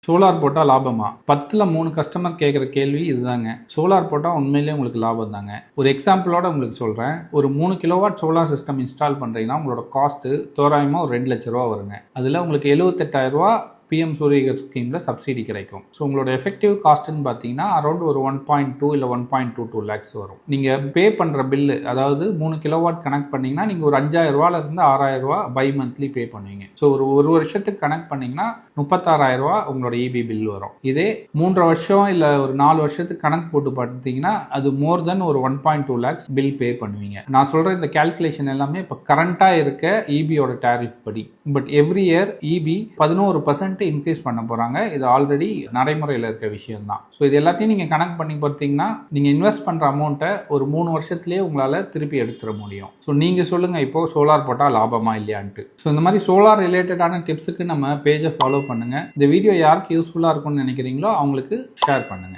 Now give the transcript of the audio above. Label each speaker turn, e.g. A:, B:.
A: Solar போட்டால் லாபமா? 10ல் 3 customer கேட்குற கேள்வி இதுதாங்க. சோலார் போட்டால் உண்மையிலேயே உங்களுக்கு லாபம் தாங்க. ஒரு எக்ஸாம்பிளோட உங்களுக்கு சொல்கிறேன். ஒரு 3 கிலோவாட் சோலார் சிஸ்டம் இன்ஸ்டால் பண்ணுறீங்கன்னா உங்களோட காஸ்ட்டு தோராயமாக ஒரு 2 லட்ச ரூபா வருங்க. அதில் உங்களுக்கு 78,000 PM சூரியகர் ஸ்கீமில் சப்சிடி கிடைக்கும். ஸோ உங்களோட எஃபெக்டிவ் காஸ்ட்டுன்னு பார்த்தீங்கன்னா அரௌண்ட் ஒரு 1.2 இல்லை 1.22 லேக்ஸ் வரும். நீங்கள் பே பண்ணுற பில்லு, அதாவது 3 கிலோவாட் கனெக்ட் பண்ணிங்கன்னா நீங்கள் ஒரு 5,000 6,000 பை மந்த்லி பே பண்ணுவீங்க. ஸோ ஒரு வருஷத்துக்கு கனெக்ட் பண்ணிங்கன்னா 36,000 உங்களோட இபி பில் வரும். இதே 3 வருஷம் இல்லை ஒரு 4 வருஷத்துக்கு கணக்கு போட்டு பார்த்தீங்கன்னா அது மோர் தென் ஒரு 1.2 லேக்ஸ் பில் பே பண்ணுவீங்க. நான் சொல்கிற இந்த கேல்குலேஷன் எல்லாமே இப்போ கரண்ட்டாக இருக்க இபியோட டேரிஃப் படி. But every year EB 11% increase பண்ண போறாங்க. இது ஆல்ரெடி நடைமுறையில் இருக்க விஷயம் தான். ஸோ இது எல்லாத்தையும் நீங்க கனெக்ட் பண்ணி பார்த்தீங்கன்னா நீங்க இன்வெஸ்ட் பண்ற அமௌண்ட்டை ஒரு 3 வருஷத்துலேயே உங்களால திருப்பி எடுத்துட முடியும். ஸோ நீங்க சொல்லுங்க, இப்போ சோலார் போட்டால் லாபமா இல்லையான்ட்டு. ஸோ இந்த மாதிரி சோலார் ரிலேட்டடான டிப்ஸுக்கு நம்ம பேஜை ஃபாலோ பண்ணுங்க. இந்த வீடியோ யாருக்கு யூஸ்ஃபுல்லா இருக்கும்னு நினைக்கிறீங்களோ அவங்களுக்கு ஷேர் பண்ணுங்க.